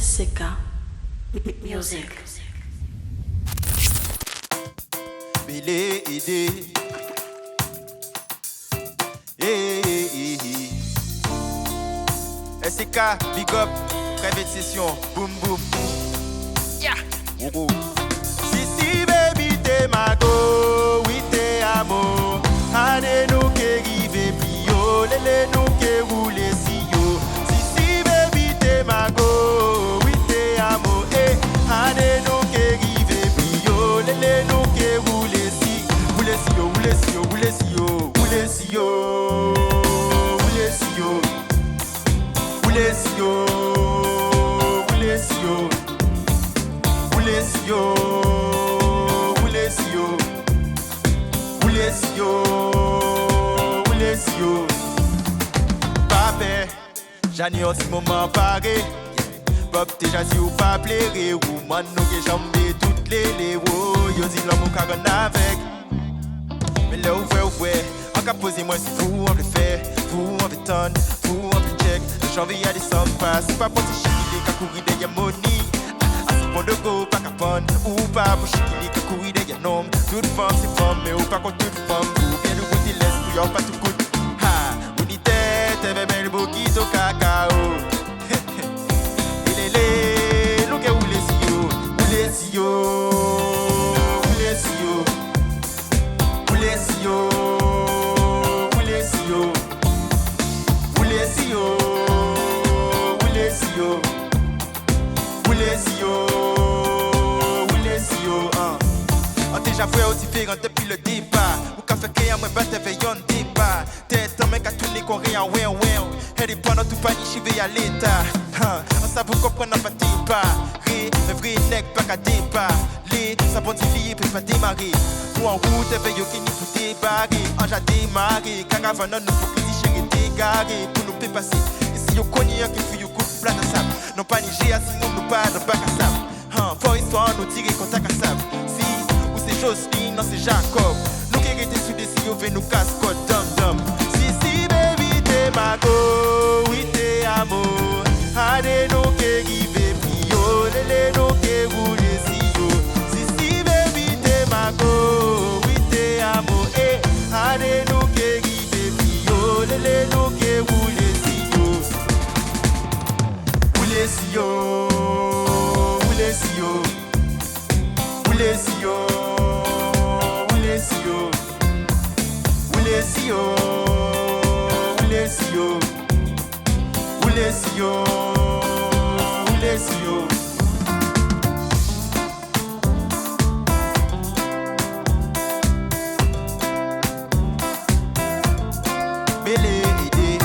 SCK Music. Bele aidé. SCK, big up, private session, boom boom. Yeah. Oh. Si baby te mago, oui te amo. Ane nou ke rive pio, lele nou ke roule si yo. Si baby te mago, oui te amo. Ane nou ke rive pio, lele nou ke roule si. Roule si yo, roule si yo, roule si yo, roule si yo, roule si yo. Ulesio, Ulesio, Ulesio, Ulesio, Ulesio, Ulesio. Pape, j'en ai un petit moment paré. Bob déjà si ou pas plaire, ou man nous que jambé toutes les oh, yo dit l'homme au caron avec. Mais là ouvre, on cap poser moi c'est fou, on le fait, fou, on fait tonne, fou, on fait check. J'envie à des sommes pas, c'est pas pour te chiquer, qu'à courir des money. À ce point de go, pas qu'à prendre, ou pas pour chiquer, qu'à courir des noms. Toute femme c'est femme, mais ou pas contre toute femme. Ou bien le goût il laisse, ou y'a pas tout coûte. Ha, ou ni tête, t'es belle boquito cacao. Il est lé, l'on qu'est où les sio, où les sio, où les sio, où les sio, où les sio, où les sio. On déjà fait au différent depuis le départ. Ou qu'a fait qu'il y a moins bête veillon débat. Tête en mec à tourner coréen, ouais, ouais. Elle est pendant tout panique, j'y vais à l'état. On sait vous comprendre, pas débat. Ré, mais vrai nec, pas qu'à débat. Les, ça bon lié, peut pas démarrer. Nous en route, veillon qui nous faut débarrer. On a démarré, caravane, nous faut que les chéris dégarés. Pour nous passer. Si vous connaissez un qui fait un coup de plat à sable. Non pas Niger, sinon nous pas dans bac à sable. Faut histoire nous tirer contact à sable. Si, ou c'est Jocelyne, non c'est Jacob. Nous qui étions sous des si nous casse-code, dum. Si, baby, t'es mago, oui t'es amour. Allez, nous qui rive pio, lele, nous qui roule si yo. Si, baby, t'es mago, oui t'es amour. Allez, nous qui rive pio, lele, nous qui roule si yo. Ulesio, Ulesio, Ulesio, Ulesio, Ulesio, Ulesio, Ulesio, Ulesio. Bele idée.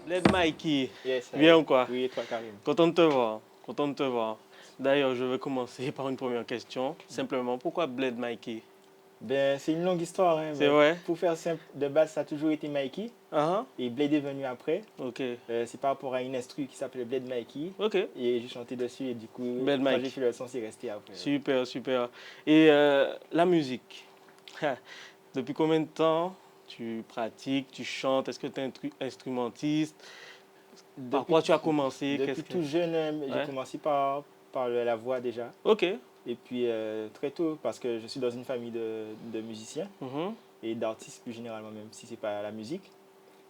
Bled Mikey, Yes, bien ou quoi? Oui, toi Karim. Content de te voir, content de te voir. D'ailleurs, je vais commencer par une première question. Simplement, pourquoi Bled Mikey? Ben, c'est une longue histoire. Hein, C'est vrai? Pour faire simple, de base, ça a toujours été Mikey. Et Bled est venu après. Ok. C'est par rapport à une instru qui s'appelait Bled Mikey. Ok. Et j'ai chanté dessus et du coup, Bled quand Mikey. j'ai fait le son, c'est resté après. Super, super. Et la musique, depuis combien de temps tu pratiques, tu chantes? Est-ce que tu es instrumentiste? Par quoi tu as commencé? Depuis tout jeune, j'ai commencé par la voix déjà. Ok. Et puis très tôt, parce que je suis dans une famille de musiciens et d'artistes plus généralement, même si ce n'est pas la musique.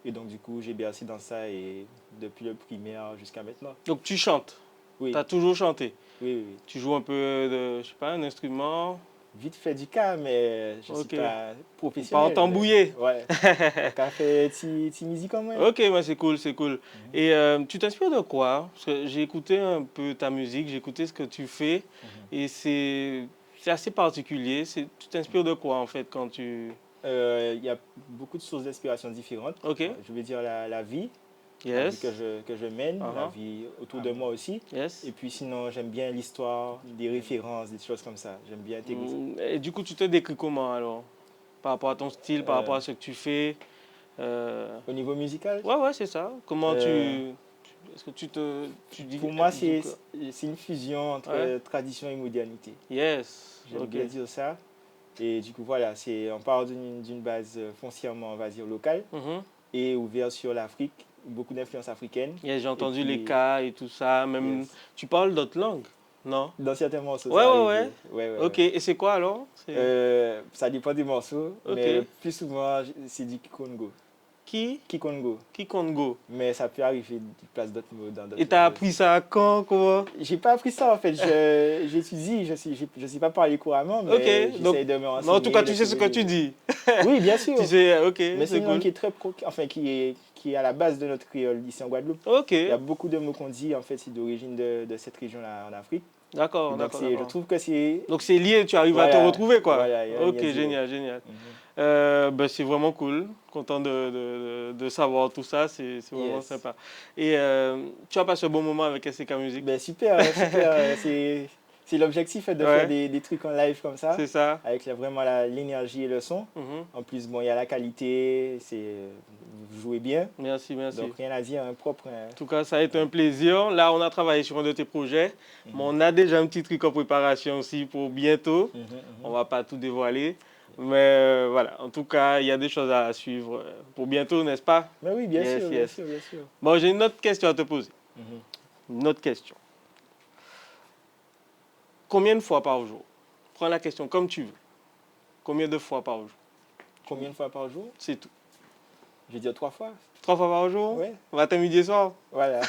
Et donc du coup, j'ai bercé dans ça et depuis le primaire jusqu'à maintenant. Donc tu chantes? Oui. Tu as toujours chanté? Oui. Tu joues un peu de, je sais pas, un instrument? Vite fait du cas, mais je ne suis pas professionnel. Pas en tambouillé? Ouais. Donc, on fait petit musique quand même. Ok, bah c'est cool, c'est cool. Et tu t'inspires de quoi? Parce que j'ai écouté un peu ta musique, j'ai écouté ce que tu fais. Et c'est assez particulier. Tu t'inspires de quoi en fait quand tu... Il y a beaucoup de sources d'inspiration différentes. Ok. Je veux dire la vie. la vie Yes. que je mène, la vie autour de moi aussi. Yes. Et puis sinon, j'aime bien l'histoire, des références, des choses comme ça. J'aime bien intégrer ça. Et du coup, tu te décris comment alors? Par rapport à ton style, par rapport à ce que tu fais Au niveau musical, Ouais, c'est ça. Comment Euh, Est-ce que tu dis. pour moi, du coup- c'est une fusion entre Ouais. tradition et modernité. Yes. J'aime Ok. bien dire ça. Et du coup, voilà, on part d'une base foncièrement, on va dire, locale Mhm. et ouvert sur l'Afrique, beaucoup d'influences africaines. Yes, j'ai entendu puis- les cas et tout ça. Même, Yes. tu parles d'autres langues? Non? Dans certains morceaux, Ouais, ça ouais, arrive. ouais. Ouais. Ok, et c'est quoi alors? Ça dépend des morceaux, Ok. mais le plus souvent, c'est du Kikongo. Qui? Kikongo. Kikongo. Mais ça peut arriver de place d'autres mots dans d'autres Et t'as langues. appris ça quand? Comment? J'ai pas appris ça en fait, j'étudie, je sais pas parler couramment, mais Ok, donc- j'essaie de me renseigner. Mais en tout cas, tu de sais ce que trouver tu dis. Oui, bien sûr. Tu sais, ok, Mais c'est c'est une langue cool. qui est très qui est à la base de notre créole ici en Guadeloupe. Ok, Il y a beaucoup de mots qu'on dit en fait, c'est d'origine de cette région-là en Afrique. d'accord, Donc d'accord. je d'accord. trouve que c'est Donc c'est lié, tu arrives à te Voilà, retrouver quoi. voilà, il y a un Ok, lien direct. génial, génial. Mhm. Ben, c'est vraiment cool. Content de savoir tout ça, c'est vraiment Yes. sympa. Et tu as passé un bon moment avec SCK Music, Ben, super, super. C'est l'objectif de Ouais. faire des trucs en live comme ça, c'est ça? avec vraiment l'énergie et le son. Mhm. En plus, bon, il y a la qualité, vous jouez bien. Merci, merci. Donc rien à dire, un propre. En tout cas, ça a été un plaisir. Là, on a travaillé sur un de tes projets, mais on a déjà un petit truc en préparation aussi pour bientôt. On va pas tout dévoiler. Mais voilà, en tout cas, il y a des choses à suivre pour bientôt, n'est-ce pas? Mais oui, bien Yes, sûr, yes. bien sûr. Bon, j'ai une autre question à te poser. Mhm. Une autre question. Combien de fois par jour? Prends la question comme tu veux. Combien de fois par jour? Combien de fois par jour? C'est tout. Je vais dire 3 fois. 3 fois par jour? Ouais. Matin, midi et soir? Voilà.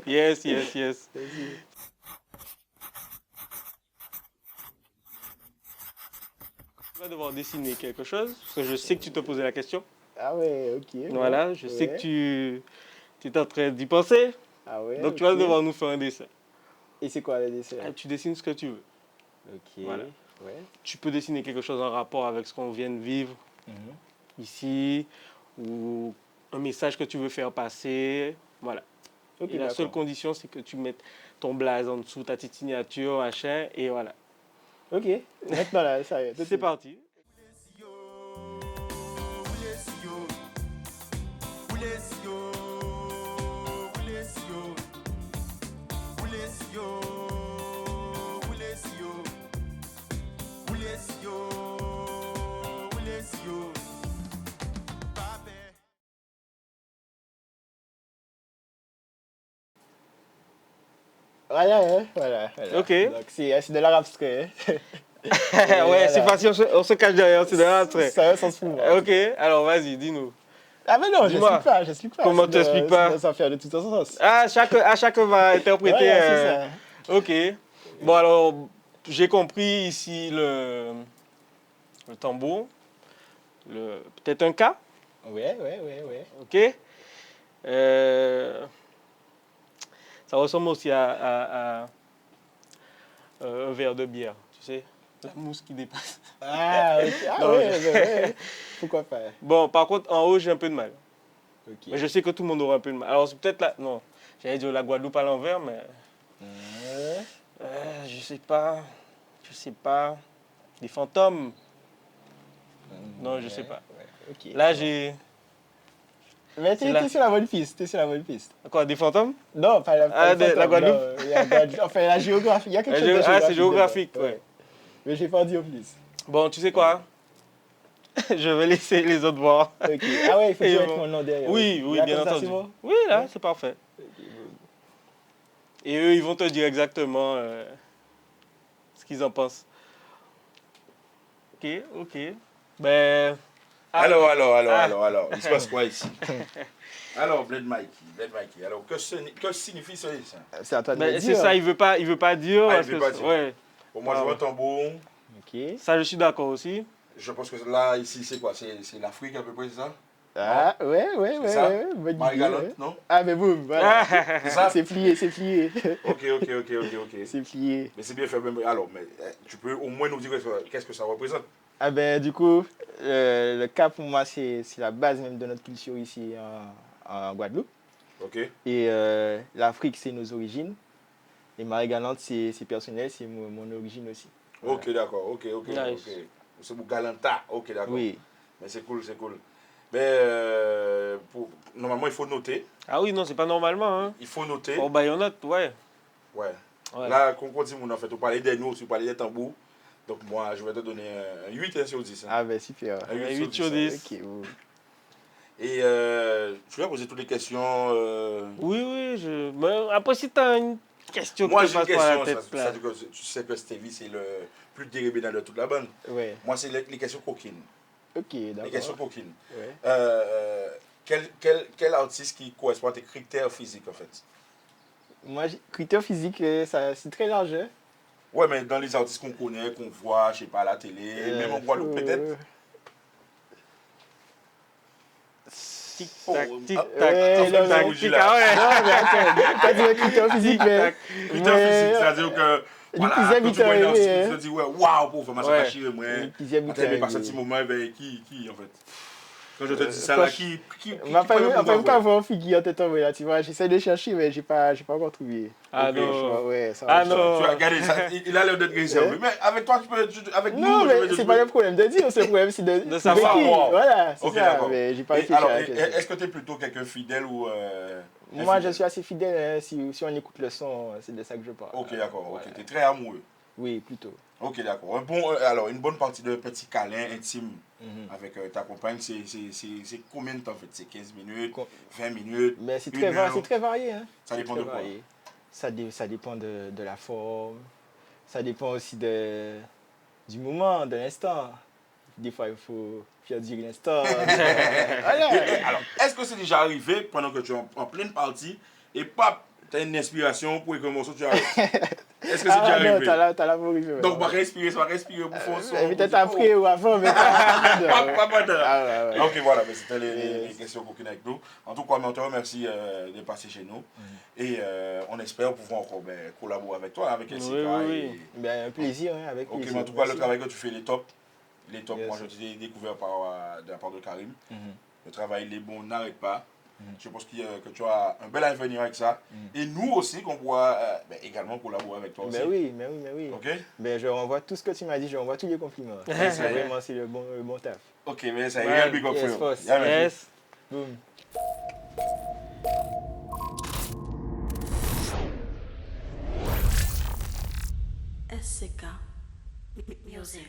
Yes, yes, yes. Vas-y. Tu vas devoir dessiner quelque chose, parce que je sais que tu te posais la question. Ah ouais, ok. Voilà, je sais Ouais. que tu es en train d'y penser. Ah ouais. Donc tu vas ok. devoir nous faire un dessin. Et c'est quoi le dessert? Ah, tu dessines ce que tu veux. Ok. Voilà. Ouais. Tu peux dessiner quelque chose en rapport avec ce qu'on vient de vivre ici, ou un message que tu veux faire passer. Voilà. Ok, Et la seule d'accord. condition, c'est que tu mettes ton blaze en dessous, ta petite signature, machin, et voilà. Ok. Maintenant là, ça y est. C'est parti. Voilà, hein, voilà. Ok. Donc c'est de l'art abstrait. Hein. Ouais, c'est facile, on se cache derrière, c'est de l'abstrait. Ça a un sens fou. Ok, alors vas-y, dis-nous. Ah mais non, Dis-moi. j'explique pas. Comment C'est tu expliques pas? Ça faire de tout sens. À chacun va interpréter. Voilà, c'est ça. Ok. Bon, alors, j'ai compris ici le tambour, peut-être un cas. Ouais. Ok. Ça ressemble aussi à un verre de bière, tu sais, la mousse qui dépasse. Ah, ok. Ah Non, ouais. Pourquoi pas? Bon, par contre, en haut, j'ai un peu de mal. Ok. Mais je sais que tout le monde aura un peu de mal. Alors, c'est peut-être là. Non, j'allais dire la Guadeloupe à l'envers, mais. Je sais pas. Des fantômes. Non, je sais pas. Ouais, ok. Là, j'ai. Mais c'est là. t'es sur la bonne piste. Quoi, des fantômes? Non, pas Ah, les fantômes, la Guadeloupe? non, enfin, la géographie. Il y a quelque chose de géographique. c'est géographique, dedans. ouais. Mais j'ai pas dit en plus. Bon, tu sais quoi? Je vais laisser les autres voir. Ok. Ah ouais, il faut Et mettre bon. mon nom derrière. Oui, Là, bien comme ça, entendu. c'est bon? Oui, là, c'est parfait. Et eux, ils vont te dire exactement ce qu'ils en pensent. Ok. Ben. Alors, il se passe quoi ici? Alors, Bled Mikey, alors que signifie ce dessin? C'est à toi de Ben, me c'est dire. ça, il veut pas dire. Ah, parce il veut que pas c'est- dire. Ouais, Pour moi, je vois un tambour. Ok. ça, je suis d'accord aussi. Je pense que là, ici, c'est quoi? C'est l'Afrique à peu près, c'est ça? Ah, ouais. C'est ça? Bonne idée, Marie-Galante, ouais. non? Ah, mais boum, voilà. C'est ça? C'est plié. Ok. C'est plié. Mais c'est bien fait même. Alors, mais tu peux au moins nous dire qu'est-ce que ça représente? Ah ben du coup, le cas pour moi c'est la base même de notre culture ici en en Guadeloupe. Ok. Et l'Afrique, c'est nos origines. Et Marie-Galante, c'est personnel, c'est mon origine aussi. Voilà. Ok, d'accord. Ok. Nice. C'est pour Galanta. Ok, d'accord. Oui. Mais c'est cool. Mais normalement, il faut noter. Ah oui, non, c'est pas normalement. Hein. Il faut noter. Au Bayonnette, ouais. Ouais. Ouais. Là, qu'on continue, en fait, on parlait des notes, on parlait des tambours. Donc, moi, je vais te donner un 8 hein, sur 10. Hein. Ah ben super. Un 8 8 sur 10. Ok. Oh. Et tu vas poser toutes les questions. Oui, mais après, si tu as une question Moi, qui te j'ai une passe par la question. tête, là. Tu sais que Stevie, c'est le plus dérébénal de toute la bande. Ouais. Moi, c'est les questions coquines. Ok, Les d'accord. questions coquines. Ouais. Quel artiste qui correspond à tes critères physiques, en fait? Moi, critères physiques, c'est très large. Hein? Ouais, mais dans les artistes qu'on connaît, qu'on voit, je sais pas, à la télé, même en Guadeloupe, peut-être. Tic-tac, Oh, tic-tac, ouais, tic-tac, non, non, tic-tac, ah ouais. Non, mais attends, t'as dit critères physiques, mais. Critères physiques, c'est-à-dire que. Voilà, qui quand habitent tu vois une à artiste, aimer, tu te dis, ouais, waouh, pour faire ma Ouais. chire, moi. Qui habitent Attends, mais à par ce aimer. petit moment, ben, qui, en fait? Quand je te dis ça, là, qui Ma peut répondre femme à pas vrai? avoir figure en tête là, tu vois. J'essaie de chercher, mais j'ai pas encore trouvé. Ah Ok, non. Ouais, ça Ah va. non. Tu as regardé ça, il a l'air d'être réservé. Mais avec toi, tu peux. Avec Non, nous, je vais mais te c'est pas jouer. le problème de dire, c'est le problème c'est de De savoir. qui. Voilà, c'est Ok, ça. d'accord. Mais j'ai pas Et réfléchi alors, à la question. est-ce que tu es plutôt quelqu'un fidèle ou. Moi, infidèle? je suis assez fidèle. Hein, si on écoute le son, c'est de ça que je parle. Ok, d'accord. Voilà. Ok, tu es très amoureux. Oui, plutôt. Ok, d'accord. Alors, une bonne partie de petit câlin intime Mhm. avec ta compagne, c'est combien de temps en fait? C'est 15 minutes, Co- 20 minutes? Mais c'est Une heure. très varié. Hein. Ça dépend Très de quoi? varié. Ça dépend de la forme. Ça dépend aussi du moment, de l'instant. Des fois, il faut faire durer l'instant. Voilà. Alors, est-ce que c'est déjà arrivé pendant que tu es en pleine partie et pap, tu as une inspiration pour écrire un morceau, tu arrêtes? Est-ce que c'est déjà Ah non, arrivé? t'as la mauvaise. Donc, on va respirer pour faire un son. Peut-être après ou avant, mais Pas pendant. Ah ouais, ouais. Ok, voilà, mais c'était les Yes. questions coquines avec nous. En tout cas, on te remercie de passer chez nous. Et on espère pouvoir encore collaborer avec toi, avec LCK. oui. Ben, un plaisir, hein, avec Ok, plaisir. mais en tout cas, le Merci. travail que tu fais, les tops. Les tops, Yes. moi, je t'ai découvert de la part de Karim. Mhm. Le travail, il est bon, n'arrête pas. Je pense que tu as un bel avenir avec ça. Et nous aussi, qu'on pourra également collaborer avec toi aussi. Mais oui. Ok? Ben, je renvoie tout ce que tu m'as dit, je renvoie tous les compliments. C'est vraiment c'est le bon taf. Ok, mais ça y Ouais, est, big up yes, for you. boss. Yeah, merci. Yes. Boom. SCK Music.